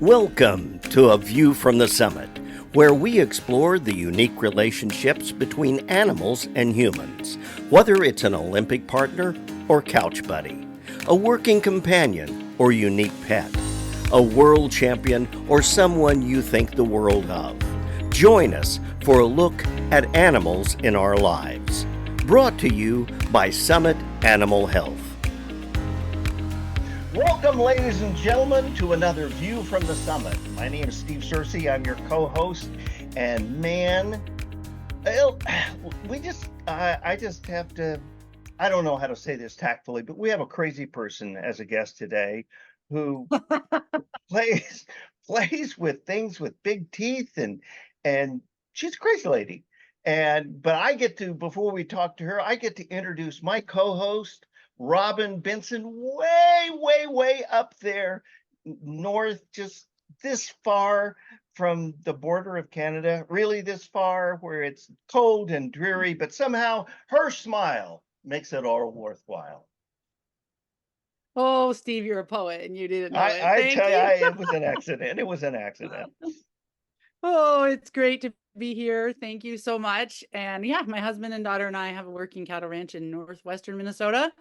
Welcome to A View from the Summit, where we explore the unique relationships between animals and humans, whether it's an Olympic partner or couch buddy, a working companion or unique pet, a world champion or someone you think the world of. Join us for a look at animals in our lives. Brought to you by Summit Animal Health. Welcome, ladies and gentlemen, to another View from the Summit. My name is Steve Searcy. I'm your co-host, and man, I just have to, I don't know how to say this tactfully, but we have a crazy person as a guest today who plays with things with big teeth, and she's a crazy lady. But I get to, before we talk to her, I get to introduce my co-host, Robin Benson, way up there north, just this far from the border of Canada, really this far where it's cold and dreary, but somehow her smile makes it all worthwhile. Oh, Steve, you're a poet and you didn't know it. I Thank tell you. you, it was an accident. It was an accident. Oh, it's great to be here. Thank you so much. And yeah, my husband and daughter and I have a working cattle ranch in northwestern Minnesota.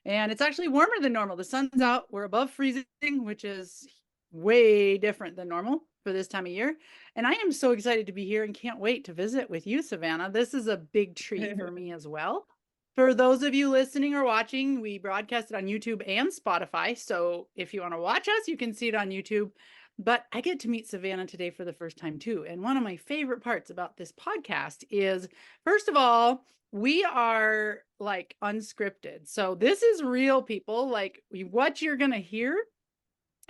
And it's actually warmer than normal. The sun's out. We're above freezing, which is way different than normal for this time of year. And I am so excited to be here and can't wait to visit with you, Savannah. This is a big treat for me as well. For those of you listening or watching, we broadcast it on YouTube and Spotify. So if you want to watch us, you can see it on YouTube. But I get to meet Savannah today for the first time too. And one of my favorite parts about this podcast is, first of all, we are like unscripted. So this is real, people. Like what you're going to hear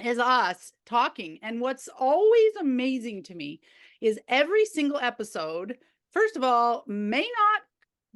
is us talking. And what's always amazing to me is every single episode, first of all, may not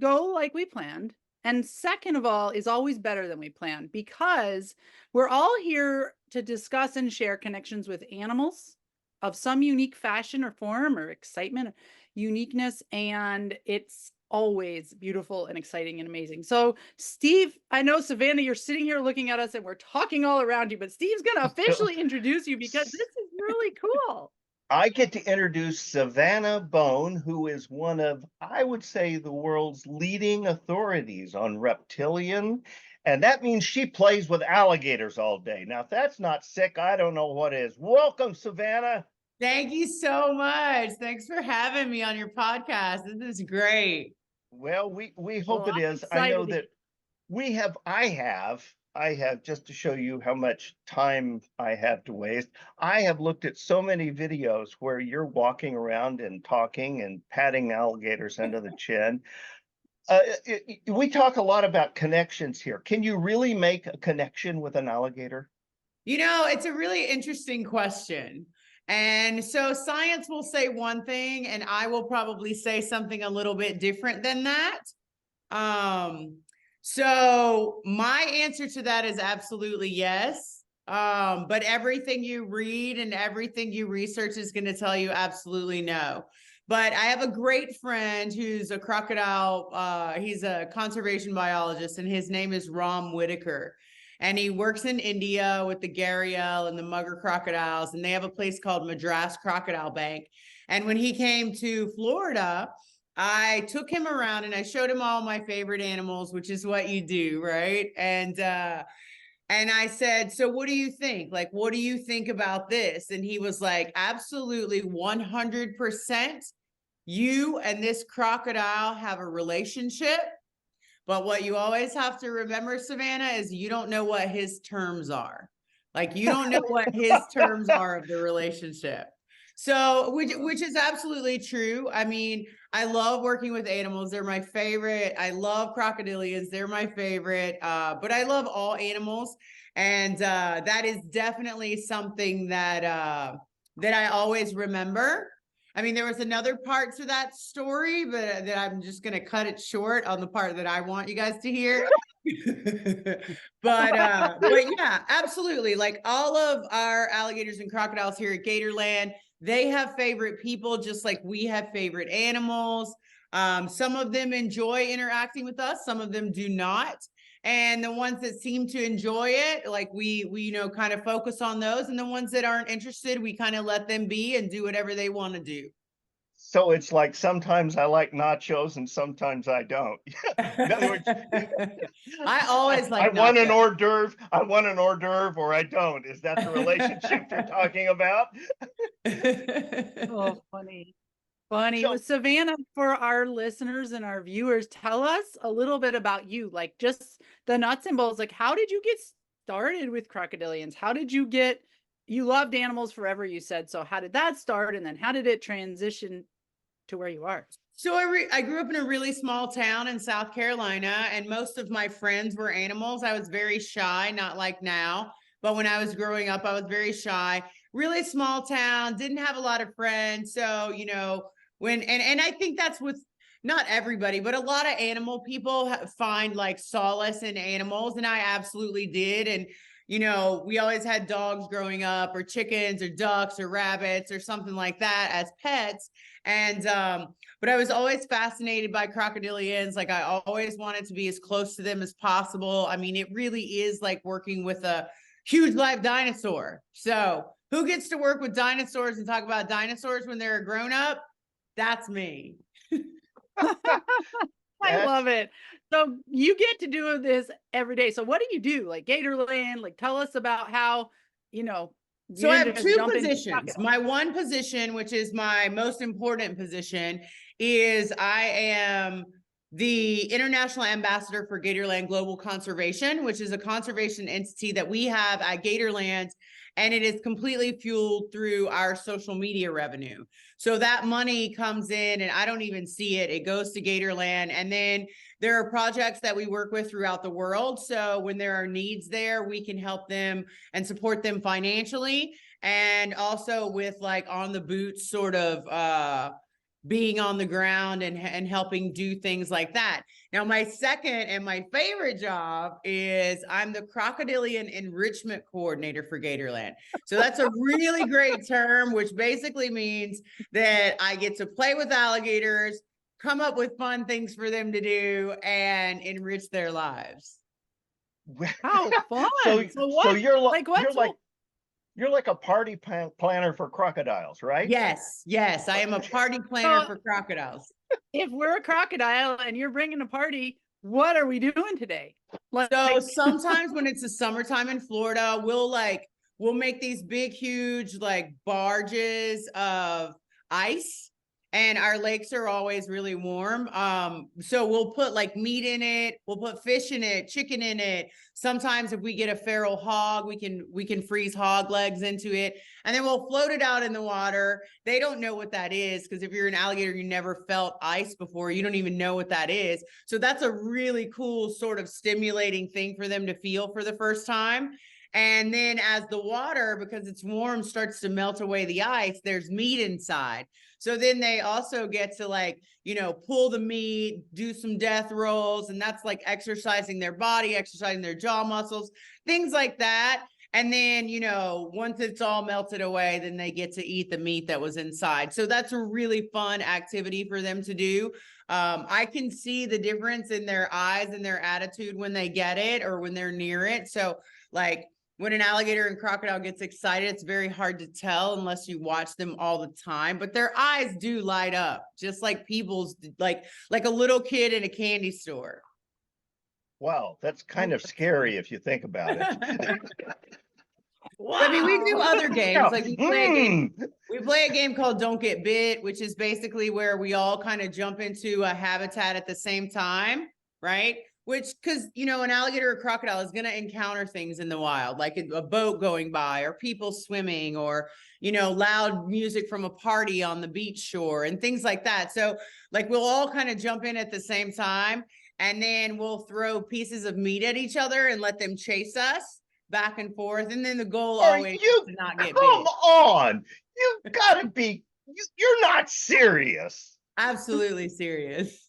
go like we planned. And second of all, is always better than we planned, because we're all here to discuss and share connections with animals of some unique fashion or form or excitement, or uniqueness. And it's always beautiful and exciting and amazing. So Steve, I know, Savannah, you're sitting here looking at us and we're talking all around you, but Steve's going to officially introduce you because this is really cool. I get to introduce Savannah Boan, who is one of, I would say, the world's leading authorities on reptilian. And that means she plays with alligators all day. Now, if that's not sick, I don't know what is. Welcome, Savannah. Thank you so much. Thanks for having me on your podcast. This is great. Well, we hope Well, it is. I know that I have, just to show you how much time I have to waste, I have looked at so many videos where you're walking around and talking and patting alligators under the chin. We talk a lot about connections here. Can you really make a connection with an alligator? You know, it's a really interesting question. And so science will say one thing, and I will probably say something a little bit different than that. So my answer to that is absolutely yes. But everything you read and everything you research is going to tell you absolutely no. But I have a great friend who's a crocodile. He's a conservation biologist, and his name is Ram Whitaker. And he works in India with the gharial and the mugger crocodiles, and they have a place called Madras Crocodile Bank. And when he came to Florida, I took him around and I showed him all my favorite animals, which is what you do, right? And I said, so what do you think? Like, what do you think about this? And he was like, absolutely 100%. You and this crocodile have a relationship. But what you always have to remember, Savannah, is you don't know what his terms are. Like, you don't know what his terms are of the relationship. So, which is absolutely true. I mean, I love working with animals. They're my favorite. I love crocodilians. They're my favorite. But I love all animals. And that is definitely something that I always remember. I mean, there was another part to that story, but that I'm just going to cut it short on the part that I want you guys to hear. But yeah, absolutely. Like all of our alligators and crocodiles here at Gatorland, they have favorite people, just like we have favorite animals. Some of them enjoy interacting with us. Some of them do not. And the ones that seem to enjoy it, like we you know, kind of focus on those. And the ones that aren't interested, we kind of let them be and do whatever they want to do. So it's like sometimes I like nachos and sometimes I don't. In other words, I always I like want an nachos. hors d'oeuvre, I want an hors d'oeuvre, or I don't. Is that the relationship you're talking about? Oh, funny. Funny. Well, So, Savannah, for our listeners and our viewers, tell us a little bit about you, like just the nuts and bolts. Like, how did you get started with Crocodilians? How did you get, you loved animals forever, you said. So how did that start? And then how did it transition to where you are? So I grew up in a really small town in South Carolina, and most of my friends were animals. I was very shy, not like now, but when I was growing up, I was very shy. Really small town, didn't have a lot of friends. So, you know, and I think that's with not everybody, but a lot of animal people find like solace in animals, and I absolutely did. And you know, we always had dogs growing up, or chickens, or ducks, or rabbits, or something like that as pets. And but I was always fascinated by crocodilians. Like I always wanted to be as close to them as possible. I mean, it really is like working with a huge live dinosaur. So who gets to work with dinosaurs and talk about dinosaurs when they're a grown up? That's me. I love it. So you get to do this every day. So what do you do? Like Gatorland, like tell us about how, you know, So I have two positions. crocodile. My one position, which is my most important position, is I am the international ambassador for Gatorland Global Conservation, which is a conservation entity that we have at Gatorland, and it is completely fueled through our social media revenue. So that money comes in and I don't even see it. It goes to Gatorland. And then there are projects that we work with throughout the world. So when there are needs there, we can help them and support them financially. And also with like on the boots sort of being on the ground and helping do things like that. Now, my second and my favorite job is I'm the Crocodilian Enrichment Coordinator for Gatorland. So that's a really great term, which basically means that I get to play with alligators, come up with fun things for them to do, and enrich their lives. How fun. so, what? so you're Like what? you're like a party planner for crocodiles, right? Yes, yes, I am a party planner for crocodiles. If we're a crocodile and you're bringing a party, what are we doing today? So sometimes when it's the summertime in Florida, we'll make these big, huge like barges of ice, and our lakes are always really warm. So we'll put like meat in it, we'll put fish in it, chicken in it. Sometimes if we get a feral hog, we can freeze hog legs into it, and then we'll float it out in the water. They don't know what that is, because if you're an alligator, you never felt ice before, you don't even know what that is. So that's a really cool sort of stimulating thing for them to feel for the first time. And then as the water, because it's warm, starts to melt away the ice, there's meat inside. So then they also get to like, you know, pull the meat, do some death rolls, and that's like exercising their body, exercising their jaw muscles, things like that. And then, you know, once it's all melted away, then they get to eat the meat that was inside. So that's a really fun activity for them to do. I can see the difference in their eyes and their attitude when they get it or when they're near it. So like, when an alligator and crocodile gets excited, it's very hard to tell unless you watch them all the time, but their eyes do light up just like people's, like a little kid in a candy store. Wow, that's kind of scary if you think about it. Wow. I mean, we do other games. Like we play a game called Don't Get Bit, which is basically where we all kind of jump into a habitat at the same time, right? Which, because, you know, an alligator or crocodile is going to encounter things in the wild, like a boat going by or people swimming or, you know, loud music from a party on the beach shore and things like that. So like we'll all kind of jump in at the same time, and then we'll throw pieces of meat at each other and let them chase us back and forth. And then the goal always is to not get bit. Come on. You've got to be, you're not serious. Absolutely serious.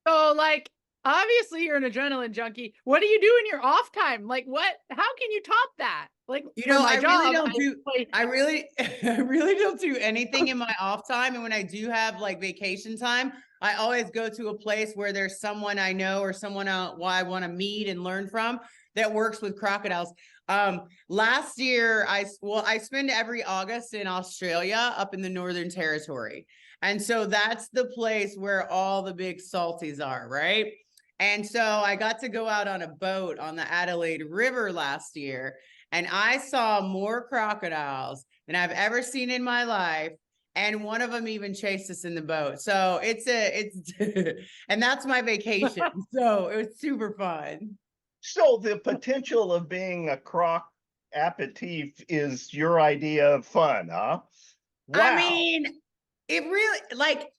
So like, obviously you're an adrenaline junkie. What do you do in your off time? Like how can you top that? Like, You for know, my I job, really don't do, play- I really, I really don't do anything in my off time. And when I do have like vacation time, I always go to a place where there's someone I know or someone I want to meet and learn from that works with crocodiles. Last year, I spend every August in Australia up in the Northern Territory. And so that's the place where all the big salties are, right? And so I got to go out on a boat on the Adelaide River last year, and I saw more crocodiles than I've ever seen in my life. And one of them even chased us in the boat. So it's and that's my vacation. So it was super fun. So the potential of being a croc aperitif is your idea of fun, huh? Wow. I mean, it really like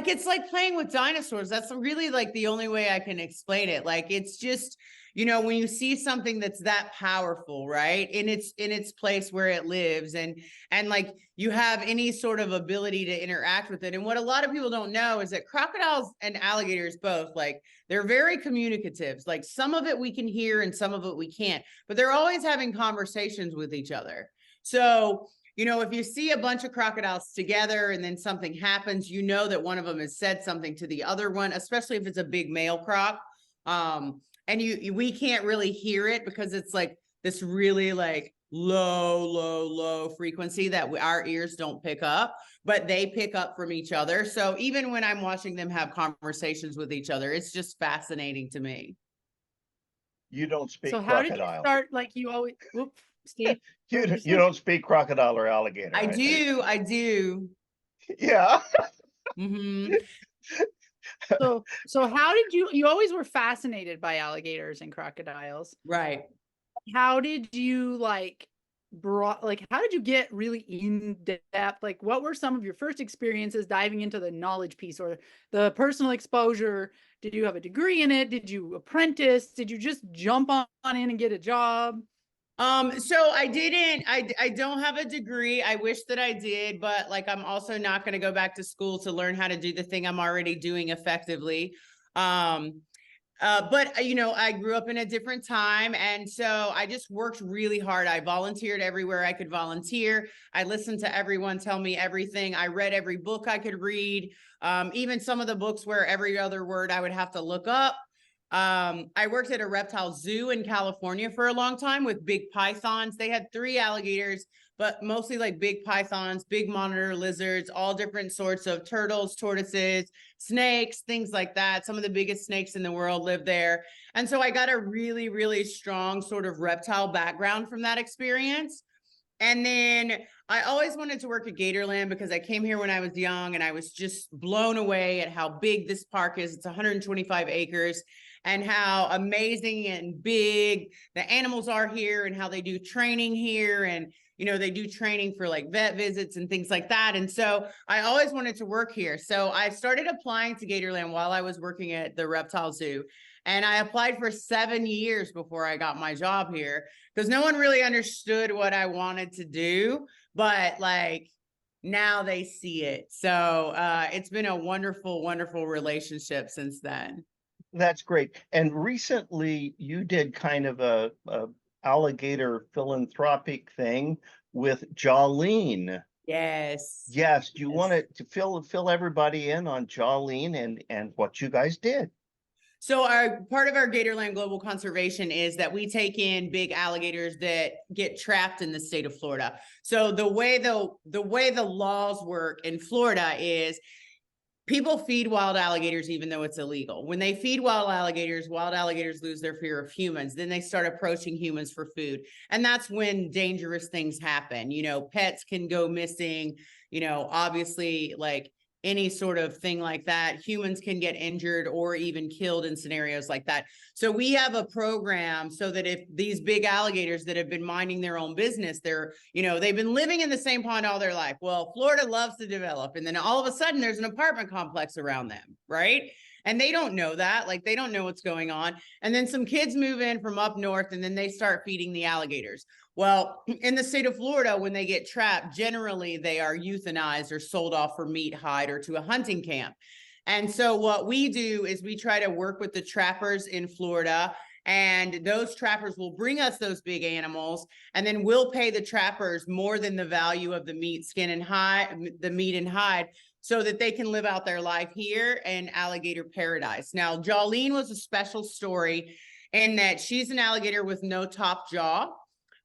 it's like playing with dinosaurs. That's really like the only way I can explain it. Like it's just, you know, when you see something that's that powerful, right? In its place where it lives, and like you have any sort of ability to interact with it. And what a lot of people don't know is that crocodiles and alligators both, like, they're very communicative. Like some of it we can hear and some of it we can't, but they're always having conversations with each other. So, you know, if you see a bunch of crocodiles together and then something happens, you know that one of them has said something to the other one, especially if it's a big male croc. And we can't really hear it because it's like this really like low frequency that our ears don't pick up, but they pick up from each other. So even when I'm watching them have conversations with each other, it's just fascinating to me. You don't speak So how did you crocodile. start? Like you always, whoops, Steve. You don't speak crocodile or alligator. I do. Yeah. Mm-hmm. So how did you always were fascinated by alligators and crocodiles? Right. How did you how did you get really in depth? Like what were some of your first experiences diving into the knowledge piece or the personal exposure? Did you have a degree in it? Did you apprentice? Did you just jump on in and get a job? So I don't have a degree. I wish that I did, but like, I'm also not going to go back to school to learn how to do the thing I'm already doing effectively. But you know, I grew up in a different time. And so I just worked really hard. I volunteered everywhere I could volunteer. I listened to everyone tell me everything. I read every book I could read. Even some of the books where every other word I would have to look up. I worked at a reptile zoo in California for a long time with big pythons. They had 3 alligators, but mostly like big pythons, big monitor lizards, all different sorts of turtles, tortoises, snakes, things like that. Some of the biggest snakes in the world live there. And so I got a really, really strong sort of reptile background from that experience. And then I always wanted to work at Gatorland because I came here when I was young and I was just blown away at how big this park is. It's 125 acres. And how amazing and big the animals are here and how they do training here. And, you know, they do training for like vet visits and things like that. And so I always wanted to work here. So I started applying to Gatorland while I was working at the reptile zoo. And I applied for 7 years before I got my job here because no one really understood what I wanted to do. But like, now they see it. So it's been a wonderful, wonderful relationship since then. That's great. And recently you did kind of a alligator philanthropic thing with Jolene. Yes. Yes. Do you want to fill everybody in on Jolene and what you guys did? So our part of our Gatorland Global Conservation is that we take in big alligators that get trapped in the state of Florida. So the way the laws work in Florida is people feed wild alligators even though it's illegal. When they feed wild alligators lose their fear of humans. Then they start approaching humans for food. And that's when dangerous things happen. You know, pets can go missing, you know, obviously like any sort of thing like that. Humans can get injured or even killed in scenarios like that. So we have a program so that if these big alligators that have been minding their own business, they're, you know, they've been living in the same pond all their life. Well, Florida loves to develop. And then all of a sudden there's an apartment complex around them, right? And they don't know that, like they don't know what's going on. And then some kids move in from up north and then they start feeding the alligators. Well, in the state of Florida, when they get trapped, generally they are euthanized or sold off for meat, hide, or to a hunting camp. And so what we do is we try to work with the trappers in Florida And those trappers will bring us those big animals, and then we'll pay the trappers more than the value of the meat, skin, and hide, the meat and hide, so that they can live out their life here in alligator paradise. Now, Jolene was a special story in that she's an alligator with no top jaw.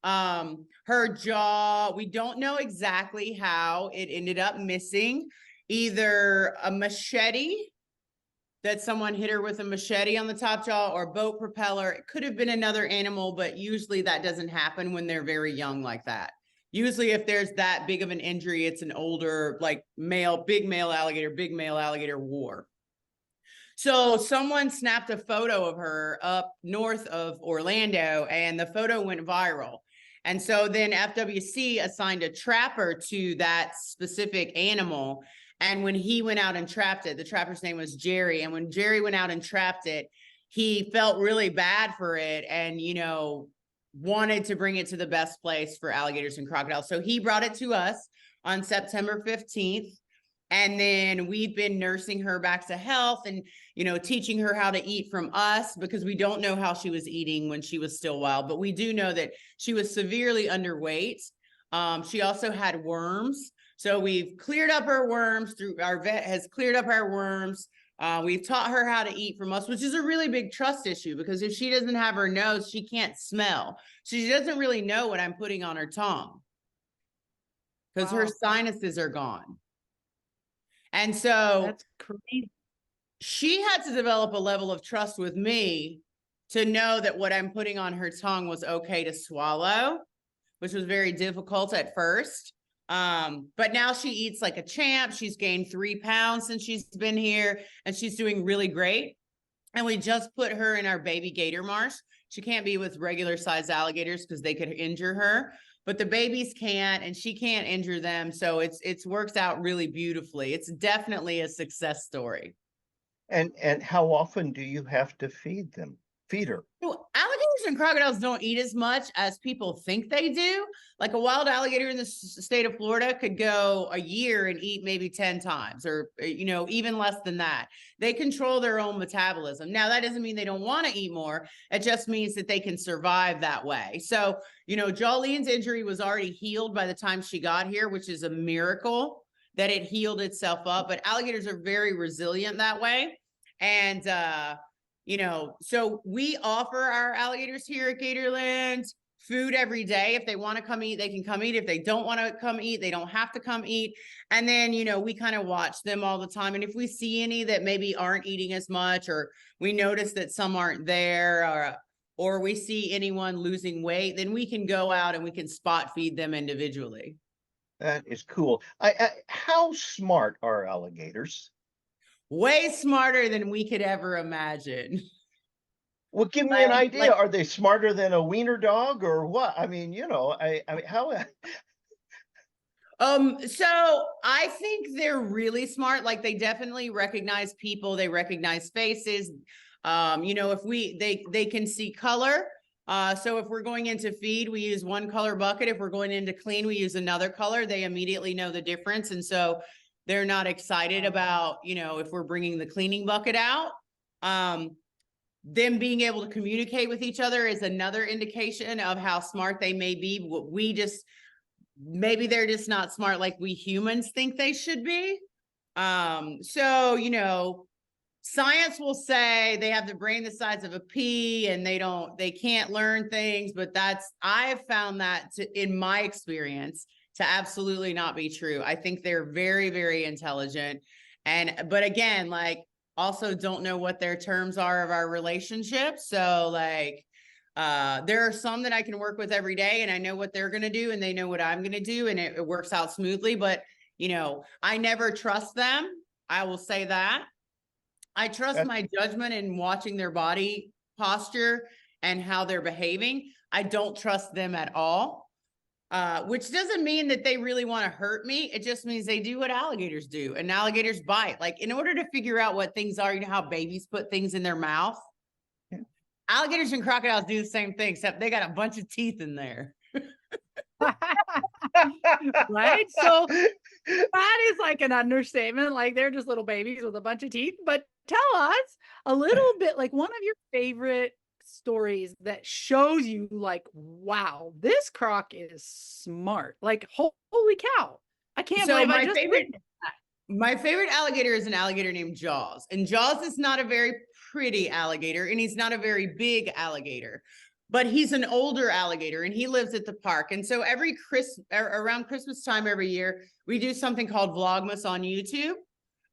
Her jaw, we don't know exactly how it ended up missing, either a machete, that someone hit her with a machete on the top jaw, or boat propeller. It could have been another animal, but usually that doesn't happen when they're very young like that. Usually if there's that big of an injury, it's an older, like big male alligator war. So someone snapped a photo of her up north of Orlando, and the photo went viral. And so then FWC assigned a trapper to that specific animal. And when he went out and trapped it, the trapper's name was Jerry. And when Jerry went out and trapped it, he felt really bad for it and, wanted to bring it to the best place for alligators and crocodiles. So he brought it to us on September 15th. And then we've been nursing her back to health and, teaching her how to eat from us, because we don't know how she was eating when she was still wild. But we do know that she was severely underweight. She also had worms. So we've cleared up her worms our vet has cleared up our worms. We've taught her how to eat from us, which is a really big trust issue, because if she doesn't have her nose, she can't smell. So she doesn't really know what I'm putting on her tongue, because her sinuses are gone. And so that's crazy. She had to develop a level of trust with me to know that what I'm putting on her tongue was okay to swallow, which was very difficult at first. But now she eats like a champ. She's gained 3 pounds since she's been here, and she's doing really great. And we just put her in our baby gator marsh. She can't be with regular sized alligators because they could injure her, but the babies can't, and she can't injure them. So it's works out really beautifully. It's definitely a success story. And how often do you have to feed her? So alligators and crocodiles don't eat as much as people think they do. Like a wild alligator in the state of Florida could go a year and eat maybe 10 times, or, even less than that. They control their own metabolism. Now, that doesn't mean they don't want to eat more. It just means that they can survive that way. So, Jolene's injury was already healed by the time she got here, which is a miracle that it healed itself up. But alligators are very resilient that way. And, so we offer our alligators here at Gatorland food every day. If they want to come eat, they can come eat. If they don't want to come eat, they don't have to come eat. And then, we kind of watch them all the time. And if we see any that maybe aren't eating as much, or we notice that some aren't there, or we see anyone losing weight, then we can go out and we can spot feed them individually. That is cool. How smart are alligators? Way smarter than we could ever imagine. Well, give me an idea. Are they smarter than a wiener dog or what? I mean, how? So I think they're really smart. Like, they definitely recognize people. They recognize faces. If they can see color. So if we're going into feed, we use one color bucket. If we're going into clean, we use another color. They immediately know the difference. And so they're not excited about, if we're bringing the cleaning bucket out. Them being able to communicate with each other is another indication of how smart they may be. Maybe they're just not smart like we humans think they should be. Science will say they have the brain the size of a pea and they can't learn things, but I have found that in my experience to absolutely not be true. I think they're very, very intelligent. But again, also don't know what their terms are of our relationship. So there are some that I can work with every day, and I know what they're going to do and they know what I'm going to do, and it works out smoothly. But, I never trust them. I will say that. I trust my judgment in watching their body posture and how they're behaving. I don't trust them at all. Which doesn't mean that they really want to hurt me. It just means they do what alligators do, and alligators bite. In order to figure out what things are, how babies put things in their mouth. Yeah. Alligators and crocodiles do the same thing, except they got a bunch of teeth in there. Right? So that is like an understatement. They're just little babies with a bunch of teeth. But tell us a little bit, one of your favorite stories that shows you like, wow, this croc is smart. Like, holy cow. I can't So believe I just witnessed. my favorite alligator is an alligator named Jaws. And Jaws is not a very pretty alligator, and he's not a very big alligator, but he's an older alligator and he lives at the park. And so around Christmas time every year, we do something called Vlogmas on YouTube.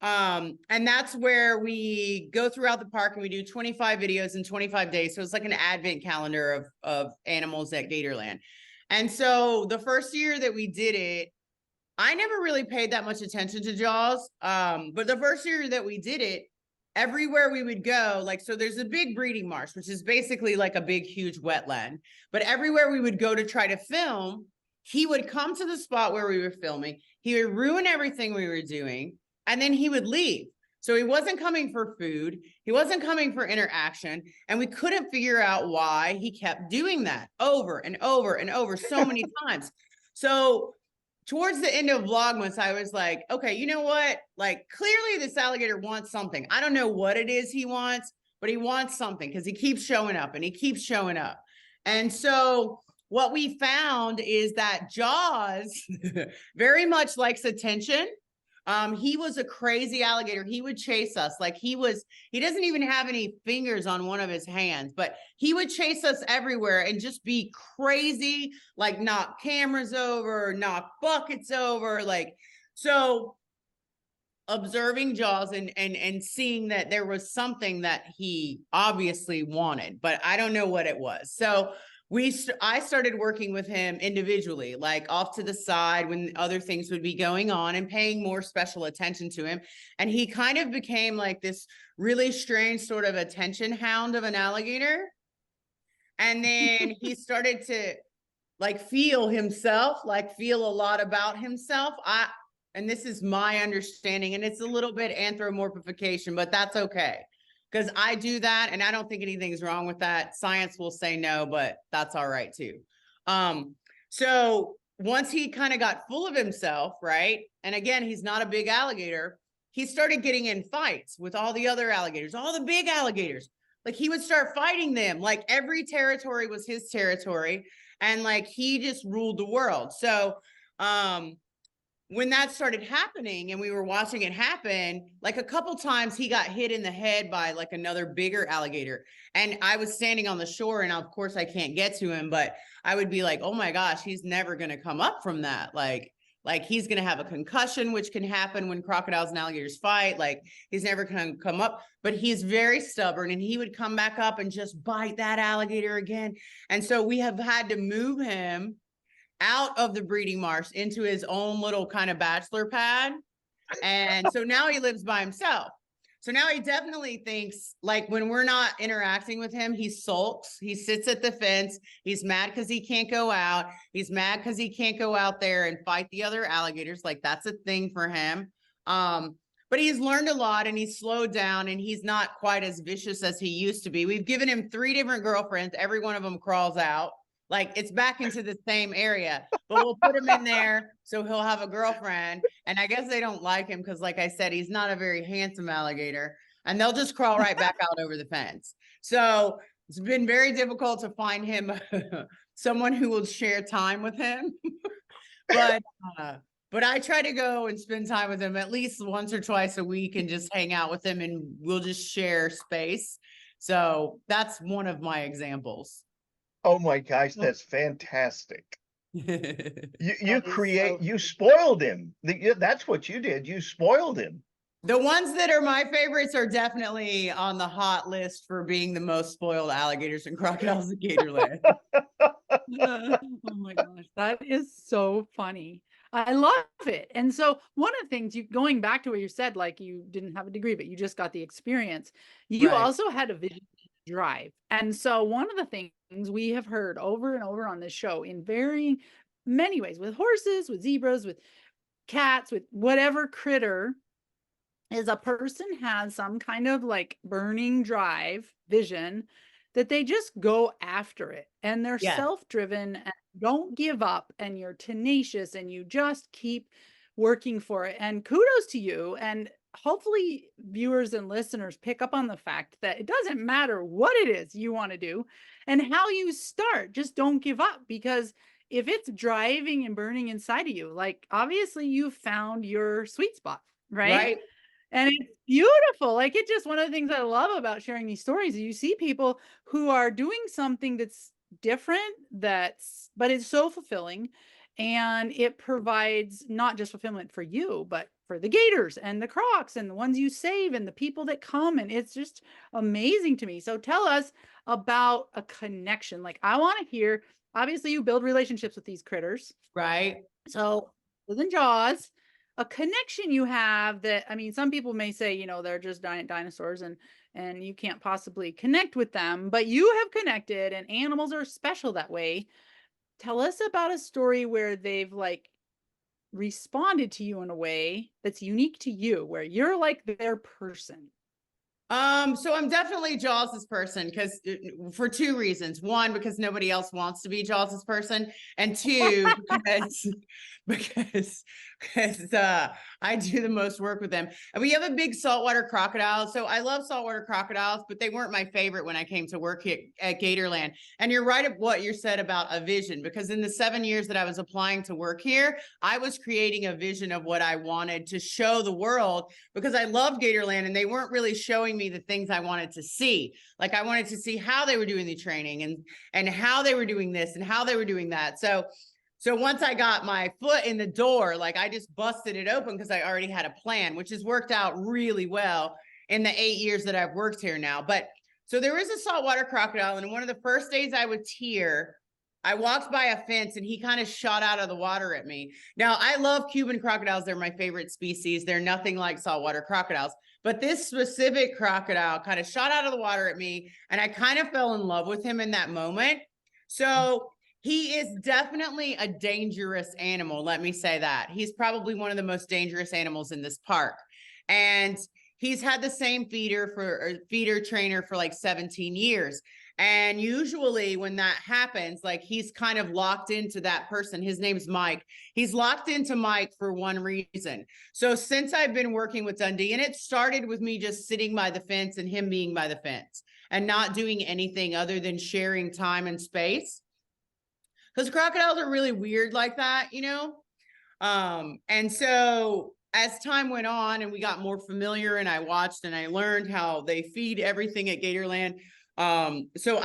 And that's where we go throughout the park and we do 25 videos in 25 days. So it's like an advent calendar of animals at Gatorland. And so the first year that we did it, I never really paid that much attention to Jaws. But the first year that we did it, everywhere we would go, like, so there's a big breeding marsh, which is basically like a big, huge wetland. But everywhere we would go to try to film, he would come to the spot where we were filming. He would ruin everything we were doing, and then he would leave. So he wasn't coming for food. He wasn't coming for interaction. And we couldn't figure out why he kept doing that over and over and over so many times. So towards the end of Vlogmas, I was like, okay, you know what? Like, clearly this alligator wants something. I don't know what it is he wants, but he wants something because he keeps showing up and he keeps showing up. And so what we found is that Jaws very much likes attention. He was a crazy alligator. He would chase us. Like he doesn't even have any fingers on one of his hands, but he would chase us everywhere and just be crazy, like knock cameras over, knock buckets over. Like, so observing Jaws and seeing that there was something that he obviously wanted, but I don't know what it was. So I started working with him individually, like off to the side when other things would be going on, and paying more special attention to him. And he kind of became like this really strange sort of attention hound of an alligator. And then he started to like feel himself, like feel a lot about himself. And this is my understanding, and it's a little bit anthropomorphification, but that's okay. Because I do that, and I don't think anything's wrong with that. Science will say no, but that's all right too. So once he kind of got full of himself, right? And again, he's not a big alligator. He started getting in fights with all the other alligators, all the big alligators. Like he would start fighting them. Like every territory was his territory, and like he just ruled the world. So when that started happening and we were watching it happen, like a couple times he got hit in the head by like another bigger alligator. And I was standing on the shore, and of course I can't get to him, but I would be like, oh my gosh, he's never going to come up from that. Like he's going to have a concussion, which can happen when crocodiles and alligators fight. Like he's never going to come up, but he's very stubborn, and he would come back up and just bite that alligator again. And so we have had to move him out of the breeding marsh into his own little kind of bachelor pad. And so now he lives by himself. So now he definitely thinks, like, when we're not interacting with him, he sulks. He sits at the fence. He's mad because he can't go out. He's mad because he can't go out there and fight the other alligators. Like, that's a thing for him. But he's learned a lot, and he's slowed down, and he's not quite as vicious as he used to be. We've given him 3 different girlfriends. Every one of them crawls out. Like it's back into the same area, but we'll put him in there so he'll have a girlfriend. And I guess they don't like him because, like I said, he's not a very handsome alligator, and they'll just crawl right back out over the fence. So it's been very difficult to find him someone who will share time with him. But I try to go and spend time with him at least once or twice a week and just hang out with him, and we'll just share space. So that's one of my examples. Oh my gosh, that's fantastic. You spoiled him. That's what you did. You spoiled him. The ones that are my favorites are definitely on the hot list for being the most spoiled alligators and crocodiles in Gatorland. Oh my gosh, that is so funny. I love it. And so one of the things, going back to what you said, like you didn't have a degree, but you just got the experience. You Right. also had a vision drive. And so one of the things we have heard over and over on this show in very many ways, with horses, with zebras, with cats, with whatever critter, is a person has some kind of like burning drive vision that they just go after it, and they're self-driven and don't give up, and you're tenacious and you just keep working for it. And kudos to you. And hopefully viewers and listeners pick up on the fact that it doesn't matter what it is you want to do and how you start. Just don't give up, because if it's driving and burning inside of you, like obviously you found your sweet spot, right? Right. And it's beautiful. Like, it's just one of the things I love about sharing these stories. You see people who are doing something that's different, but it's so fulfilling. And it provides not just fulfillment for you, but for the gators and the crocs and the ones you save and the people that come. And it's just amazing to me. So tell us about a connection. Like, I want to hear, obviously you build relationships with these critters. Right. So other than Jaws, a connection you have that, I mean, some people may say, they're just giant dinosaurs and you can't possibly connect with them, but you have connected, and animals are special that way. Tell us about a story where they've like responded to you in a way that's unique to you, where you're like their person. So I'm definitely Jaws's person because for two reasons. One, because nobody else wants to be Jaws's person, and two, because I do the most work with them. And we have a big saltwater crocodile. So I love saltwater crocodiles, but they weren't my favorite when I came to work here at Gatorland. And you're right at what you said about a vision, because in the 7 years that I was applying to work here, I was creating a vision of what I wanted to show the world, because I love Gatorland and they weren't really showing me the things I wanted to see. Like, I wanted to see how they were doing the training and how they were doing this and how they were doing that. So once I got my foot in the door, like, I just busted it open because I already had a plan, which has worked out really well in the 8 years that I've worked here now. But so there is a saltwater crocodile. And one of the first days I was here, I walked by a fence and he kind of shot out of the water at me. Now, I love Cuban crocodiles. They're my favorite species. They're nothing like saltwater crocodiles. But this specific crocodile kind of shot out of the water at me, and I kind of fell in love with him in that moment. So he is definitely a dangerous animal. Let me say that. He's probably one of the most dangerous animals in this park. And he's had the same feeder trainer for like 17 years. And usually when that happens, like, he's kind of locked into that person. His name's Mike. He's locked into Mike for one reason. So since I've been working with Dundee, and it started with me just sitting by the fence and him being by the fence and not doing anything other than sharing time and space. Because crocodiles are really weird like that, And so as time went on and we got more familiar and I watched and I learned how they feed everything at Gatorland. So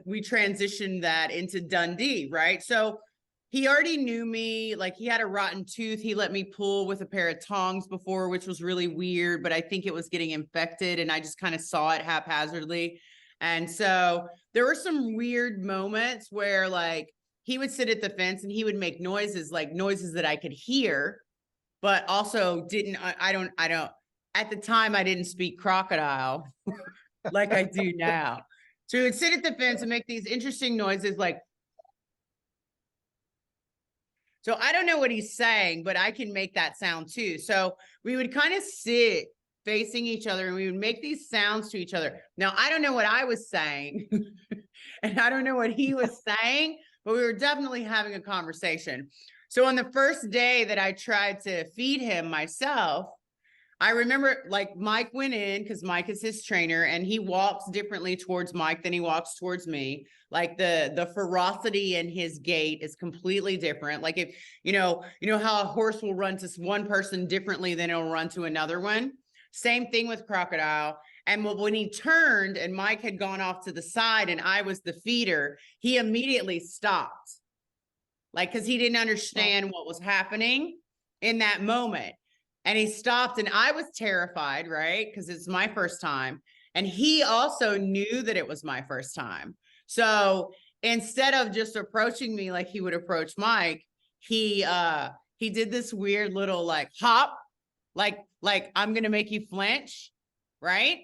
we transitioned that into Dundee, right? So he already knew me, like, he had a rotten tooth. He let me pull with a pair of tongs before, which was really weird, but I think it was getting infected and I just kind of saw it haphazardly. And so there were some weird moments where, like, he would sit at the fence and he would make noises, like noises that I could hear, but also I don't, at the time I didn't speak crocodile like I do now. So he would sit at the fence and make these interesting noises, like, so I don't know what he's saying, but I can make that sound too. So we would kind of sit facing each other and we would make these sounds to each other. Now, I don't know what I was saying and I don't know what he was saying, but we were definitely having a conversation. So on the first day that I tried to feed him myself, I remember, like, Mike went in because Mike is his trainer and he walks differently towards Mike than he walks towards me. Like, the ferocity in his gait is completely different. Like, if you know how a horse will run to one person differently than it'll run to another one. Same thing with crocodile. And when he turned and Mike had gone off to the side and I was the feeder, he immediately stopped. Like, because he didn't understand what was happening in that moment. And he stopped and I was terrified, right? Because it's my first time. And he also knew that it was my first time. So instead of just approaching me like he would approach Mike, he did this weird little, like, hop, like I'm going to make you flinch, right?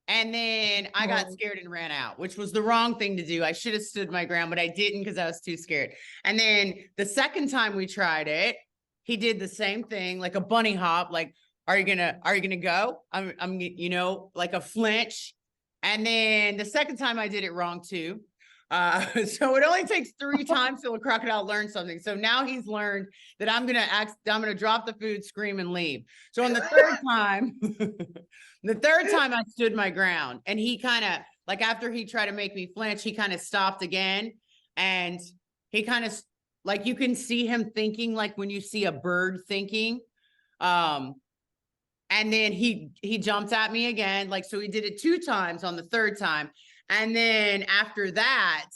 And then I got scared and ran out, which was the wrong thing to do. I should have stood my ground, but I didn't because I was too scared. And then the second time we tried it, he did the same thing, like a bunny hop, like, are you gonna go? I'm like a flinch. And then the second time I did it wrong too. So it only takes 3 times till a crocodile learns something. So now he's learned that I'm gonna drop the food, scream, and leave. So on the third time, I stood my ground, and he kind of, like, after he tried to make me flinch, he kind of stopped again, and he kind of, like, you can see him thinking, like when you see a bird thinking. And then he jumped at me again. Like, so he did it 2 times. On the third time. And then after that,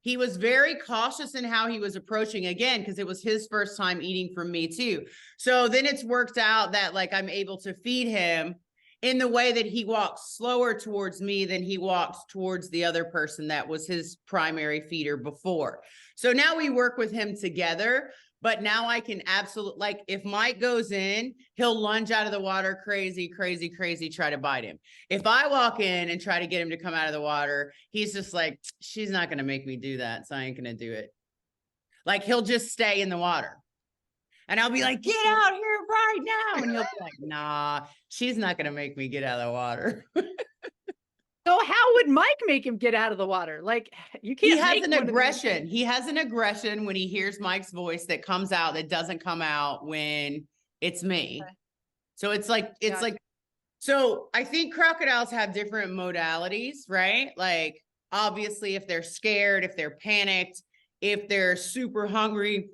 he was very cautious in how he was approaching again, because it was his first time eating from me too. So then it's worked out that, like, I'm able to feed him in the way that he walks slower towards me than he walks towards the other person that was his primary feeder before. So now we work with him together. But now I can absolutely, like, if Mike goes in, he'll lunge out of the water, crazy, try to bite him. If I walk in and try to get him to come out of the water, he's just like, she's not going to make me do that, so I ain't going to do it. Like, he'll just stay in the water. And I'll be like, get out here right now. And he'll be like, nah, she's not going to make me get out of the water. So how would Mike make him get out of the water? Like, you can't. He has an aggression. He has an aggression when he hears Mike's voice that comes out, that doesn't come out when it's me. Okay. So it's like, so I think crocodiles have different modalities, right? Like, obviously, if they're scared, if they're panicked, if they're super hungry,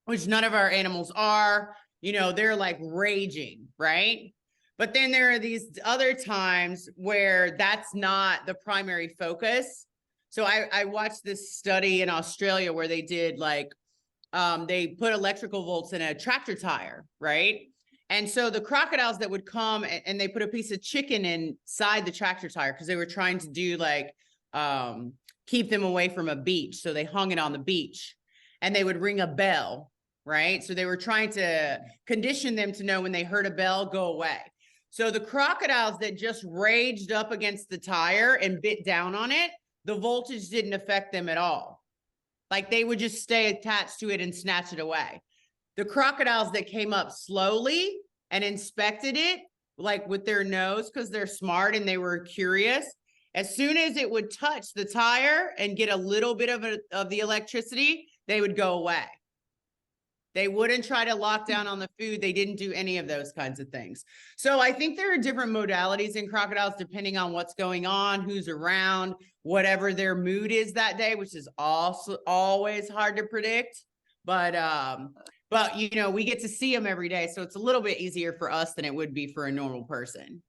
which none of our animals are, you know, they're like raging, right? But then there are these other times where that's not the primary focus. So I watched this study in Australia where they did, like, they put electrical volts in a tractor tire, right? And so the crocodiles that would come, and they put a piece of chicken inside the tractor tire because they were trying to do, like, keep them away from a beach. So they hung it on the beach, and they would ring a bell, right? So they were trying to condition them to know when they heard a bell, go away. So the crocodiles that just raged up against the tire and bit down on it, the voltage didn't affect them at all. Like, they would just stay attached to it and snatch it away. The crocodiles that came up slowly and inspected it, like with their nose, because they're smart and they were curious, as soon as it would touch the tire and get a little bit of the electricity, they would go away. They wouldn't try to lock down on the food. They didn't do any of those kinds of things. So I think there are different modalities in crocodiles depending on what's going on, who's around, whatever their mood is that day, which is also always hard to predict. But you know, we get to see them every day, so it's a little bit easier for us than it would be for a normal person.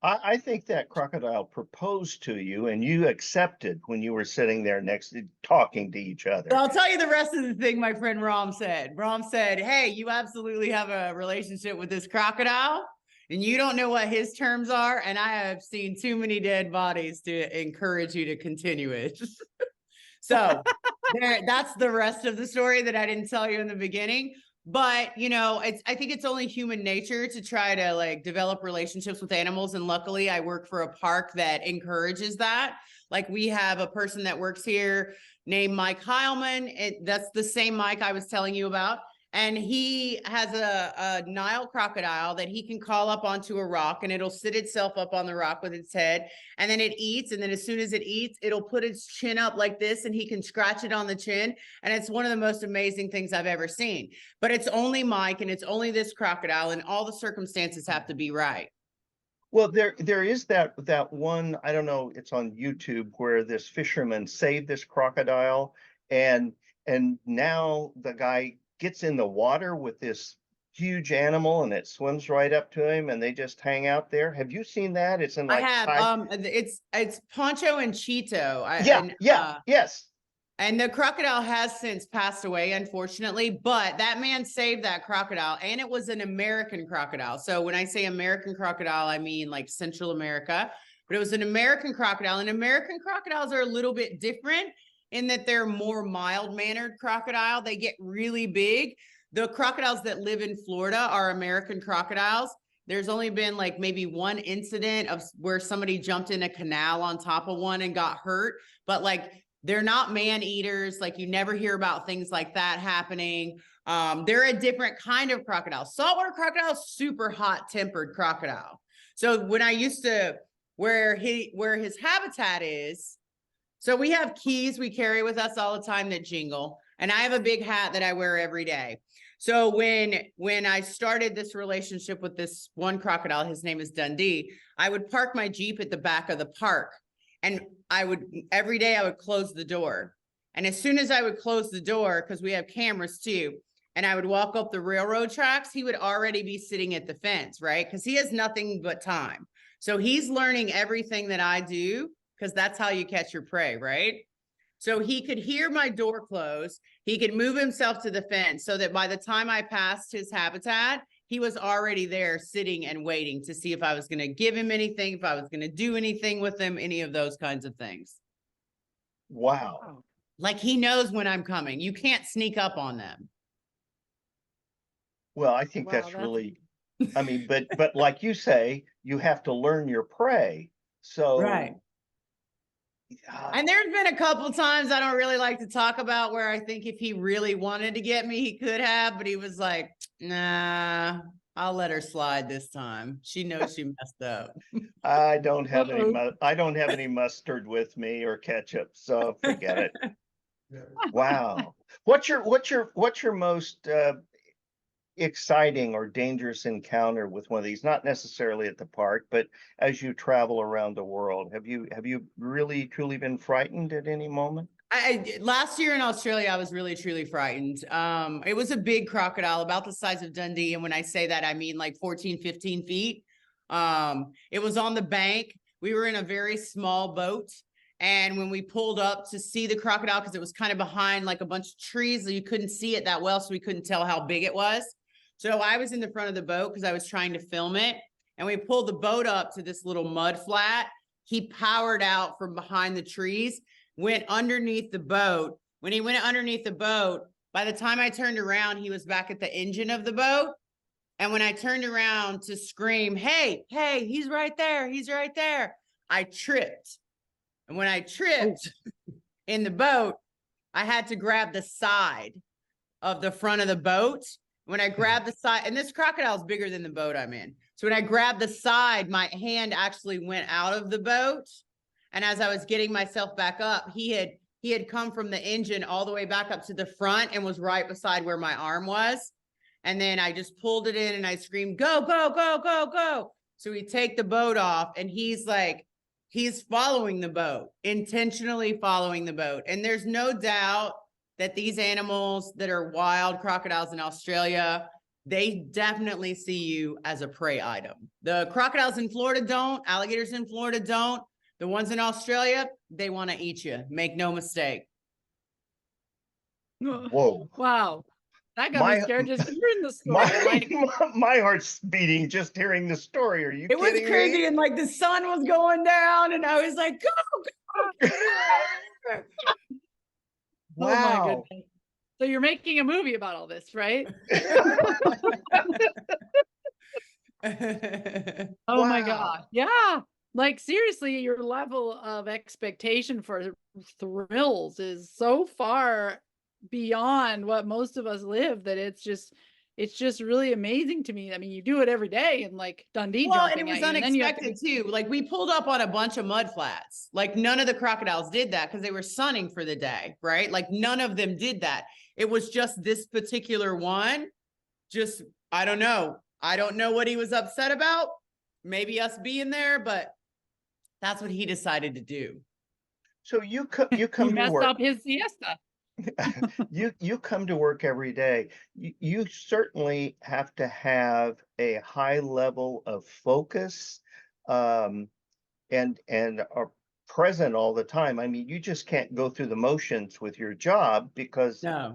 I think that crocodile proposed to you and you accepted when you were sitting there next to talking to each other. So I'll tell you the rest of the thing my friend Rom said. Rom said, hey, you absolutely have a relationship with this crocodile and you don't know what his terms are. And I have seen too many dead bodies to encourage you to continue it. So that's the rest of the story that I didn't tell you in the beginning. But, you know, I think it's only human nature to try to, like, develop relationships with animals. And luckily I work for a park that encourages that. Like, we have a person that works here named Mike Heilman. That's the same Mike I was telling you about. And he has a Nile crocodile that he can call up onto a rock and it'll sit itself up on the rock with its head. And then it eats. And then as soon as it eats, it'll put its chin up like this and he can scratch it on the chin. And it's one of the most amazing things I've ever seen. But it's only Mike and it's only this crocodile and all the circumstances have to be right. Well, there is that one, I don't know, it's on YouTube where this fisherman saved this crocodile and now the guy gets in the water with this huge animal and it swims right up to him and they just hang out there. Have you seen that? It's in like I have it's Poncho and Cheeto. Yes. And the crocodile has since passed away, unfortunately, but that man saved that crocodile and it was an American crocodile. So when I say American crocodile, I mean like Central America, but it was an American crocodile and American crocodiles are a little bit different in that they're more mild-mannered crocodile. They get really big. The crocodiles that live in Florida are American crocodiles. There's only been like maybe one incident of where somebody jumped in a canal on top of one and got hurt, but like they're not man-eaters. Like you never hear about things like that happening. They're a different kind of crocodile. Saltwater crocodile, super hot-tempered crocodile. So when I used to, where his habitat is, So we have keys we carry with us all the time that jingle. And I have a big hat that I wear every day. So when I started this relationship with this one crocodile, his name is Dundee, I would park my Jeep at the back of the park. And every day I would close the door. And as soon as I would close the door, because we have cameras too, and I would walk up the railroad tracks, he would already be sitting at the fence, right? Because he has nothing but time. So he's learning everything that I do, because that's how you catch your prey, right? So he could hear my door close. He could move himself to the fence so that by the time I passed his habitat, he was already there sitting and waiting to see if I was going to give him anything, if I was going to do anything with him, any of those kinds of things. Wow. Like he knows when I'm coming. You can't sneak up on them. Well, I think that's really, I mean, but like you say, you have to learn your prey. So right. And there's been a couple of times I don't really like to talk about where I think if he really wanted to get me, he could have, but he was like, nah, I'll let her slide this time. She knows she messed up. I don't have any mustard with me or ketchup, so forget it. Wow. What's your most exciting or dangerous encounter with one of these? Not necessarily at the park, but as you travel around the world, have you really truly been frightened at any moment? Last year in Australia, I was really truly frightened. It was a big crocodile about the size of Dundee, and when I say that, I mean like 14, 15 feet. It was on the bank. We were in a very small boat, and when we pulled up to see the crocodile, because it was kind of behind like a bunch of trees, so you couldn't see it that well, so we couldn't tell how big it was. So I was in the front of the boat because I was trying to film it. And we pulled the boat up to this little mud flat. He powered out from behind the trees, went underneath the boat. When he went underneath the boat, by the time I turned around, he was back at the engine of the boat. And when I turned around to scream, hey, he's right there. He's right there. I tripped. And when I tripped in the boat, I had to grab the side of the front of the boat. When I grabbed the side, and this crocodile is bigger than the boat I'm in. So when I grabbed the side, my hand actually went out of the boat. And as I was getting myself back up, he had come from the engine all the way back up to the front and was right beside where my arm was. And then I just pulled it in and I screamed, go, go, go, go, go. So we take the boat off and he's following the boat, intentionally following the boat. And there's no doubt that these animals that are wild crocodiles in Australia, they definitely see you as a prey item. The crocodiles in Florida don't, alligators in Florida don't. The ones in Australia, they want to eat you. Make no mistake. Whoa. Wow. That got me scared just hearing the story. My heart's beating just hearing the story. Are you kidding me? It was crazy. And like the sun was going down and I was like, go, go. Wow. Oh my goodness. So you're making a movie about all this, right? Oh my God. Yeah. Like seriously, your level of expectation for thrills is so far beyond what most of us live that it's just really amazing to me. I mean, you do it every day and like Dundee jumping and it was at you, unexpected too. Like we pulled up on a bunch of mud flats. Like none of the crocodiles did that because they were sunning for the day, right? Like none of them did that. It was just this particular one. Just, I don't know. I don't know what he was upset about. Maybe us being there, but that's what he decided to do. So you come he to messed work. up his siesta. You come to work every day. You certainly have to have a high level of focus, and are present all the time. I mean, you just can't go through the motions with your job because I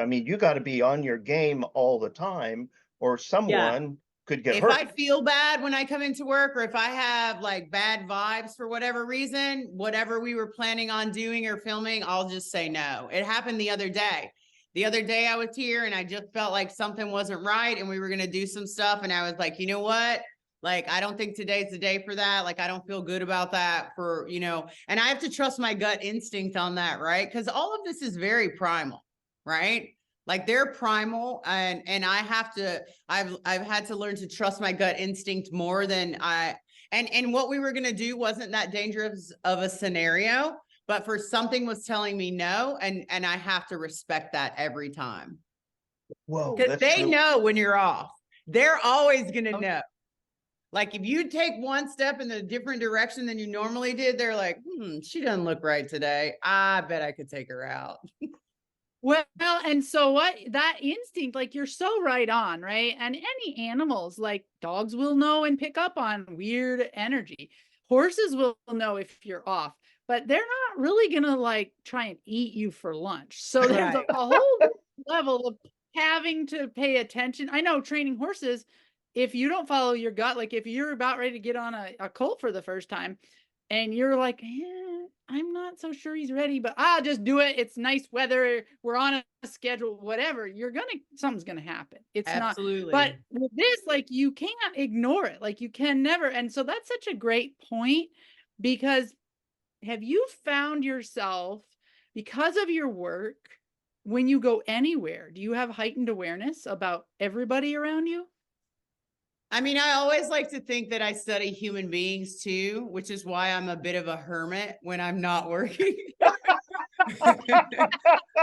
mean, you got to be on your game all the time, or someone could get hurt. If I feel bad when I come into work, or if I have like bad vibes for whatever reason, whatever we were planning on doing or filming, I'll just say no. It happened the other day. The other day I was here and I just felt like something wasn't right and we were going to do some stuff. And I was like, you know what? Like, I don't think today's the day for that. Like, I don't feel good about that and I have to trust my gut instinct on that, right? Because all of this is very primal, right? Like they're primal and I've had to learn to trust my gut instinct more than and what we were going to do wasn't that dangerous of a scenario, but for something was telling me no, and I have to respect that every time. Whoa, Because they know when you're off. They're always gonna know. Like if you take one step in a different direction than you normally did, they're like, she doesn't look right today. I bet I could take her out. Well, and so what, that instinct, like you're so right on, right? And any animals, like dogs will know and pick up on weird energy. Horses will know if you're off, but they're not really gonna like try and eat you for lunch. So there's Right. a whole level of having to pay attention. I know training horses, if you don't follow your gut, like if you're about ready to get on a colt for the first time and you're like, I'm not so sure he's ready, but I'll just do it. It's nice weather. We're on a schedule, whatever. Something's gonna happen. It's Absolutely. not, but with this, like you can't ignore it. Like you can never. And so that's such a great point, because have you found yourself, because of your work, when you go anywhere, do you have heightened awareness about everybody around you? I mean, I always like to think that I study human beings too, which is why I'm a bit of a hermit when I'm not working.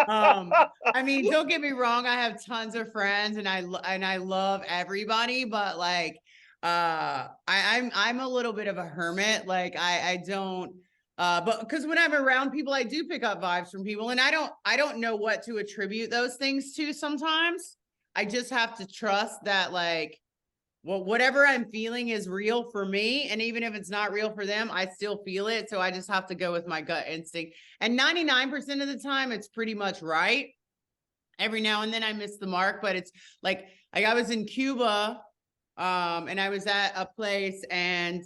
I mean, don't get me wrong, I have tons of friends and I love everybody, but like I'm a little bit of a hermit. Like I don't but because when I'm around people, I do pick up vibes from people, and I don't know what to attribute those things to sometimes. I just have to trust that, like, well, whatever I'm feeling is real for me. And even if it's not real for them, I still feel it. So I just have to go with my gut instinct. And 99% of the time, it's pretty much right. Every now and then I miss the mark, but it's like I was in Cuba, and I was at a place, and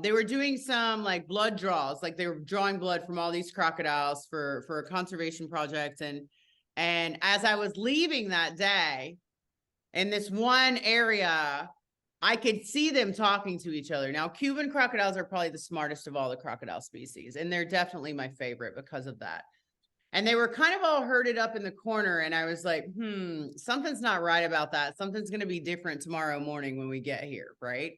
they were doing some like blood draws, like they were drawing blood from all these crocodiles for a conservation project. And as I was leaving that day, in this one area, I could see them talking to each other. Now, Cuban crocodiles are probably the smartest of all the crocodile species, and they're definitely my favorite because of that. And they were kind of all herded up in the corner, and I was like, something's not right about that. Something's going to be different tomorrow morning when we get here, right?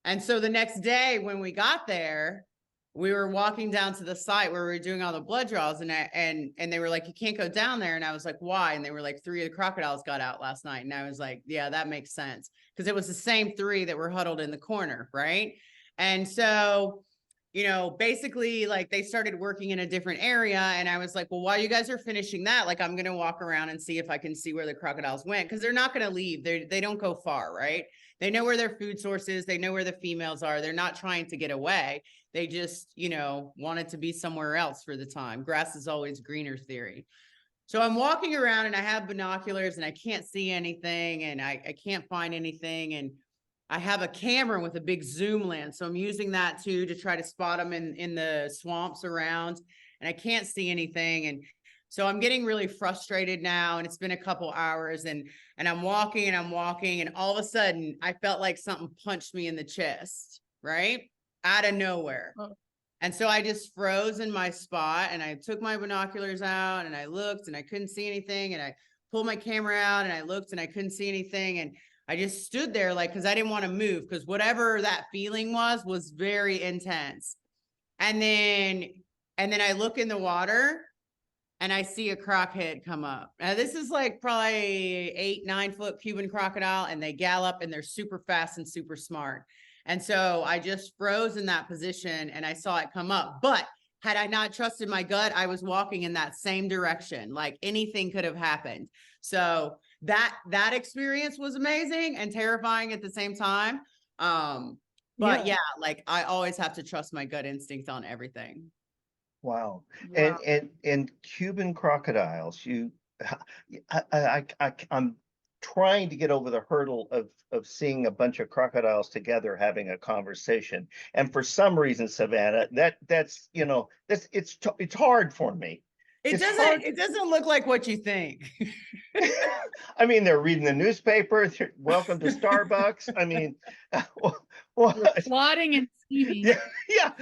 And so the next day when we got there, we were walking down to the site where we were doing all the blood draws, and they were like, you can't go down there. And I was like, why? And they were like, 3 of the crocodiles got out last night. And I was like, yeah, that makes sense. Because it was the same 3 that were huddled in the corner. Right. And so, basically like they started working in a different area. And I was like, well, while you guys are finishing that, like, I'm going to walk around and see if I can see where the crocodiles went. Cause they're not going to leave. They don't go far. Right. They know where their food source is. They know where the females are. They're not trying to get away. They just, wanted to be somewhere else for the time. Grass is always greener theory. So I'm walking around and I have binoculars and I can't see anything, and I can't find anything. And I have a camera with a big zoom lens. So I'm using that too to try to spot them in the swamps around, and I can't see anything. And so I'm getting really frustrated now, and it's been a couple hours, and I'm walking, and all of a sudden I felt like something punched me in the chest, right? Out of nowhere. Oh. And so I just froze in my spot, and I took my binoculars out and I looked and I couldn't see anything. And I pulled my camera out and I looked and I couldn't see anything. And I just stood there like, cause I didn't want to move, because whatever that feeling was very intense. And then I look in the water and I see a croc head come up. Now this is like probably 8-9 foot Cuban crocodile, and they gallop and they're super fast and super smart. And so I just froze in that position and I saw it come up. But had I not trusted my gut, I was walking in that same direction. Like anything could have happened. So that experience was amazing and terrifying at the same time. But yeah, like I always have to trust my gut instinct on everything. Wow. And Cuban crocodiles, I'm trying to get over the hurdle of seeing a bunch of crocodiles together having a conversation. And for some reason, Savannah, that's it's hard for me. It doesn't look like what you think. I mean, they're reading the newspaper. Welcome to Starbucks. I mean, plotting and scheming. Yeah.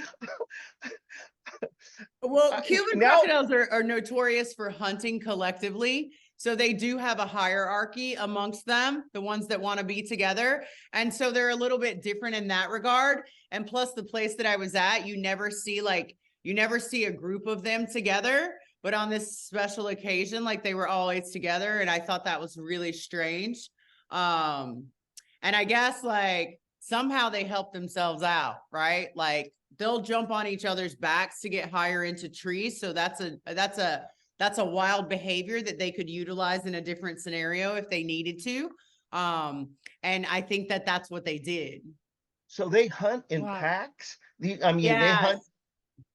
Well, Cuban crocodiles are notorious for hunting collectively. So they do have a hierarchy amongst them, the ones that want to be together. And so they're a little bit different in that regard. And plus the place that I was at, you never see like, you never see a group of them together, but on this special occasion, like they were always together. And I thought that was really strange. And I guess like somehow they help themselves out, right? Like they'll jump on each other's backs to get higher into trees. So that's a wild behavior that they could utilize in a different scenario if they needed to. And I think that that's what they did. So they hunt in Wow. packs. They hunt. Yes.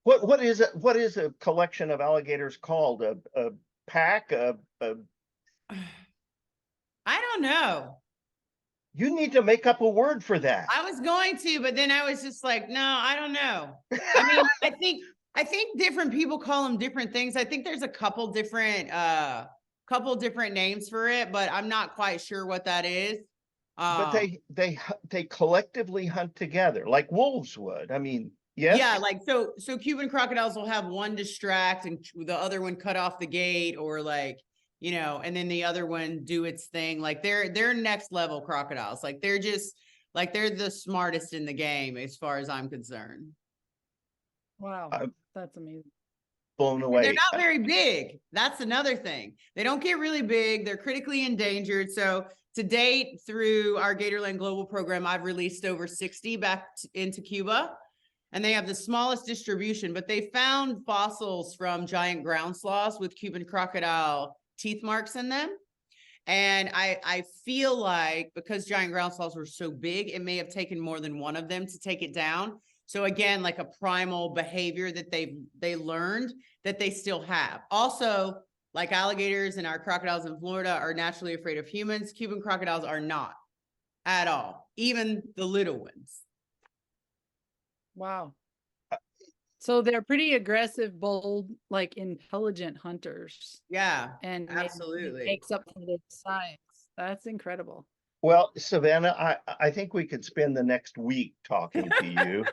What is it? What is a collection of alligators called? A pack? I don't know. You need to make up a word for that. I was going to, but then I was just like, no, I don't know. I mean, I think different people call them different things. I think there's a couple different names for it, but I'm not quite sure what that is. But they collectively hunt together like wolves would. I mean, yes. Yeah, like so Cuban crocodiles will have one distract and the other one cut off the gate, or like, you know, and then the other one do its thing. Like they're next level crocodiles. Like they're just like they're the smartest in the game as far as I'm concerned. Wow, that's amazing. Blown away. They're not very big. That's another thing. They don't get really big. They're critically endangered. So to date, through our Gatorland Global program, I've released over 60 back into Cuba, and they have the smallest distribution, but they found fossils from giant ground sloths with Cuban crocodile teeth marks in them. And I feel like because giant ground sloths were so big, it may have taken more than one of them to take it down. So again, like a primal behavior that they learned that they still have. Also, like alligators and our crocodiles in Florida are naturally afraid of humans, Cuban crocodiles are not at all, even the little ones. Wow. So they're pretty aggressive, bold, like intelligent hunters. Yeah, and absolutely. It makes up for their size. That's incredible. Well, Savannah, I think we could spend the next week talking to you.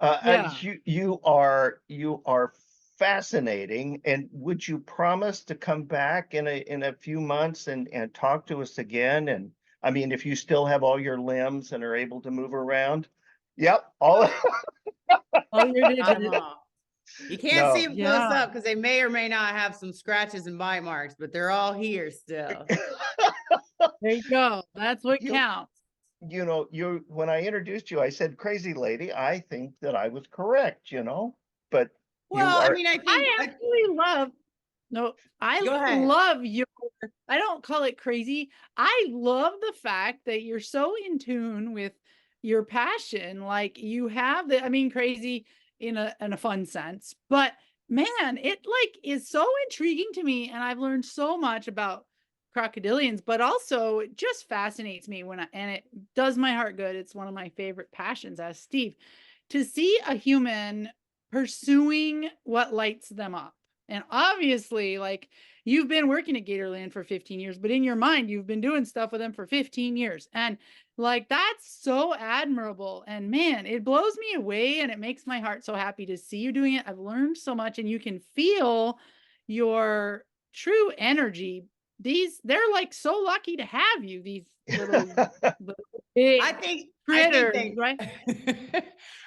Yeah. You are fascinating. And would you promise to come back in a few months and talk to us again? And I mean, if you still have all your limbs and are able to move around. Yep. All your digits. You can't see them close Yeah. up because they may or may not have some scratches and bite marks, but they're all here still. There you go. That's what counts. You know, when I introduced you, I said, "Crazy lady." I think that I was correct, you know, but well, I mean, I actually love. No, I love your. I don't call it crazy. I love the fact that you're so in tune with your passion. Like you have the. I mean, crazy in a fun sense, but man, it like is so intriguing to me, and I've learned so much about crocodilians, but also it just fascinates me and it does my heart good. It's one of my favorite passions as Steve, to see a human pursuing what lights them up. And obviously, like you've been working at Gatorland for 15 years, but in your mind, you've been doing stuff with them for 15 years. And like, that's so admirable. And man, it blows me away and it makes my heart so happy to see you doing it. I've learned so much and you can feel your true energy. They're like so lucky to have you, these little big critters, right?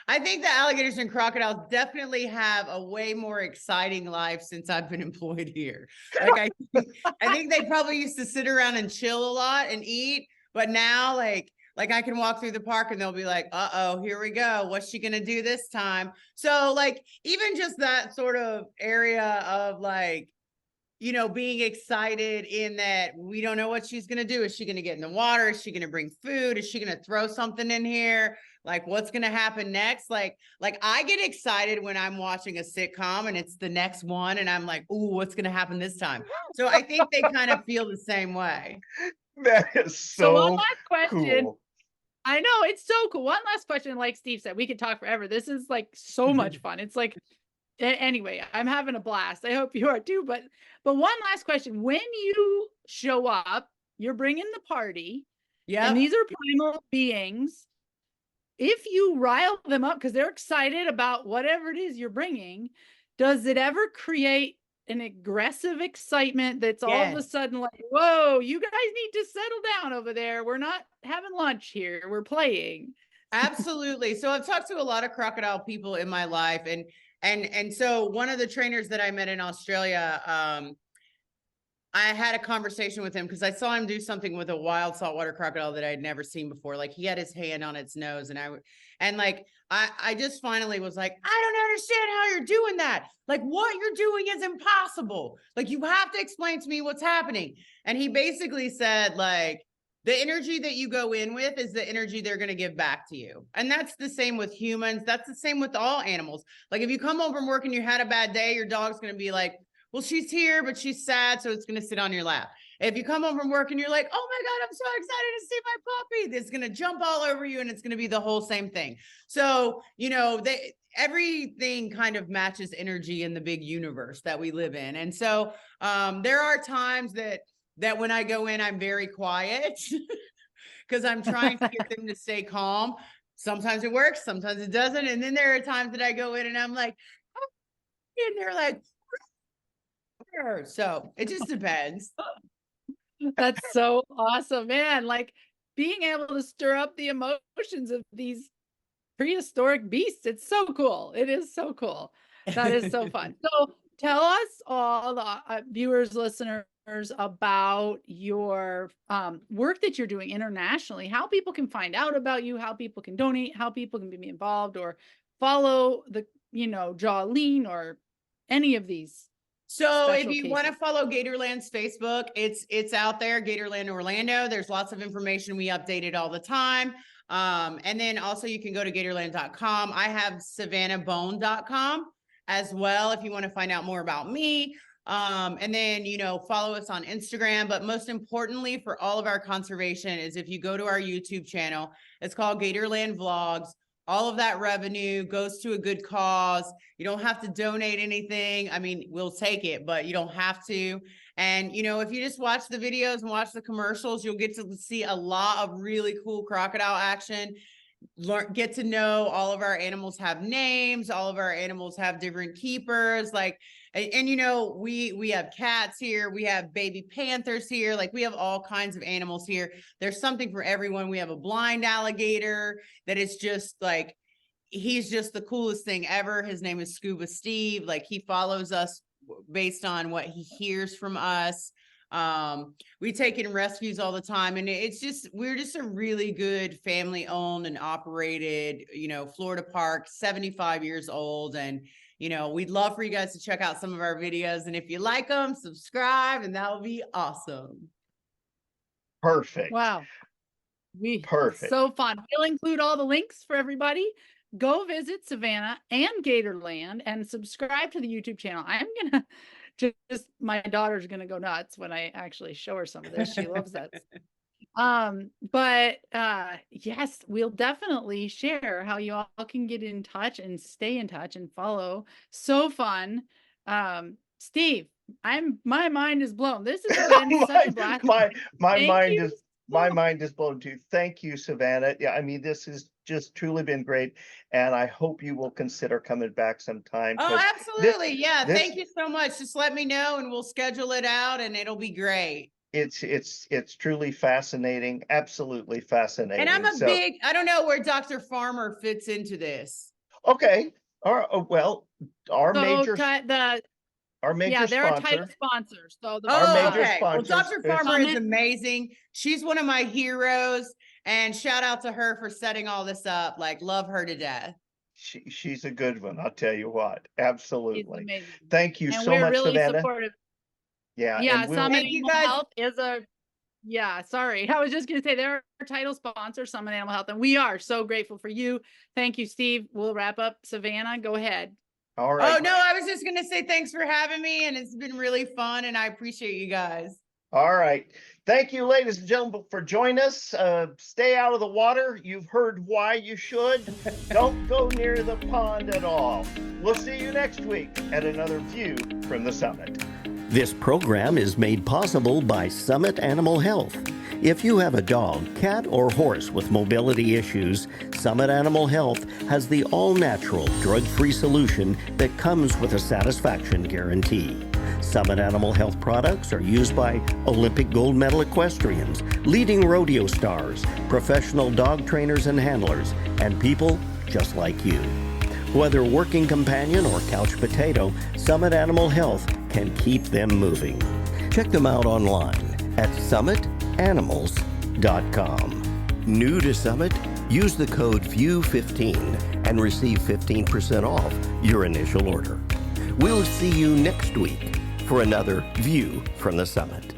I think the alligators and crocodiles definitely have a way more exciting life since I've been employed here. Like I think they probably used to sit around and chill a lot and eat, but now like I can walk through the park and they'll be like, uh-oh, here we go. What's she gonna do this time? So like even just that sort of area of like, you know, being excited in that we don't know what she's going to do. Is she going to get in the water? Is she going to bring food? Is she going to throw something in here? Like what's going to happen next? Like I get excited when I'm watching a sitcom and it's the next one and I'm like, ooh, what's going to happen this time? So I think they kind of feel the same way. That is so one last question. Cool. I know, it's so cool. One last question. Like Steve said, we could talk forever. This is like so much fun. It's like, anyway, I'm having a blast. I hope you are too. But one last question. When you show up, you're bringing the party. Yeah. And these are primal beings. If you rile them up because they're excited about whatever it is you're bringing, does it ever create an aggressive excitement that's all of a sudden like, whoa, you guys need to settle down over there. We're not having lunch here. We're playing. Absolutely. So I've talked to a lot of crocodile people in my life, and And so one of the trainers that I met in Australia, I had a conversation with him because I saw him do something with a wild saltwater crocodile that I had never seen before. Like he had his hand on its nose, and I just finally was like, I don't understand how you're doing that. Like what you're doing is impossible. Like you have to explain to me what's happening. And he basically said, like, the energy that you go in with is the energy they're going to give back to you. And that's the same with humans. That's the same with all animals. Like if you come home from work and you had a bad day, your dog's going to be like, well, she's here, but she's sad, so it's going to sit on your lap. If you come home from work and you're like, oh my God, I'm so excited to see my puppy, it's going to jump all over you, and it's going to be the whole same thing. So, you know, everything kind of matches energy in the big universe that we live in. And so there are times that when I go in, I'm very quiet because I'm trying to get them to stay calm. Sometimes it works, sometimes it doesn't. And then there are times that I go in and I'm like, oh, and they're like, so it just depends. That's so awesome, man. Like being able to stir up the emotions of these prehistoric beasts. It's so cool. It is so cool. That is so fun. So tell us all the viewers, listeners about your work that you're doing internationally, how people can find out about you, how people can donate, how people can be involved or follow the, Jolene or any of these. So if you want to follow Gatorland's Facebook, it's out there, Gatorland Orlando. There's lots of information. We update it all the time. And then also you can go to Gatorland.com. I have SavannahBoan.com as well if you want to find out more about me. And then, follow us on Instagram. But most importantly for all of our conservation is if you go to our YouTube channel, it's called Gatorland Vlogs. All of that revenue goes to a good cause. You don't have to donate anything. I mean, we'll take it, but you don't have to. And, if you just watch the videos and watch the commercials, you'll get to see a lot of really cool crocodile action. Get to know all of our animals have names. All of our animals have different keepers. We have cats here. We have baby panthers here. Like we have all kinds of animals here. There's something for everyone. We have a blind alligator that is just like, he's just the coolest thing ever. His name is Scuba Steve. Like he follows us based on what he hears from us. We take in rescues all the time, and we're just a really good family owned and operated, Florida park, 75 years old. And, we'd love for you guys to check out some of our videos. And if you like them, subscribe, and that will be awesome. Perfect. Wow. Perfect. So fun. We'll include all the links for everybody. Go visit Savannah and Gatorland and subscribe to the YouTube channel. I'm going to my daughter's going to go nuts when I actually show her some of this. She loves that. Yes, we'll definitely share how you all can get in touch and stay in touch and follow. So fun. Steve, my mind is blown. This has been such a blast. My mind is blown too. Thank you, Savannah. Yeah, I mean, this has just truly been great, and I hope you will consider coming back sometime. Oh, absolutely. Thank you so much. Just let me know and we'll schedule it out, and it'll be great. It's truly fascinating. Absolutely fascinating. And I'm I don't know where Dr. Farmer fits into this. Okay. Well, our major they're sponsor. a title sponsor. So Well, Dr. Farmer is amazing. She's one of my heroes, and shout out to her for setting all this up. Like, love her to death. She's a good one. I'll tell you what. Absolutely. Thank you and so we're much, really Savannah. Supportive. Yeah. Summit Animal Health is sorry. I was just going to say they're our title sponsor, Summit Animal Health, and we are so grateful for you. Thank you, Steve. We'll wrap up. Savannah, go ahead. All right. Oh, no, I was just going to say thanks for having me, and it's been really fun, and I appreciate you guys. All right. Thank you, ladies and gentlemen, for joining us. Stay out of the water. You've heard why you should. Don't go near the pond at all. We'll see you next week at another View from the Summit. This program is made possible by Summit Animal Health. If you have a dog, cat, or horse with mobility issues, Summit Animal Health has the all-natural, drug-free solution that comes with a satisfaction guarantee. Summit Animal Health products are used by Olympic gold medal equestrians, leading rodeo stars, professional dog trainers and handlers, and people just like you. Whether working companion or couch potato, Summit Animal Health can keep them moving. Check them out online at summitanimals.com. New to Summit? Use the code VIEW15 and receive 15% off your initial order. We'll see you next week for another View from the Summit.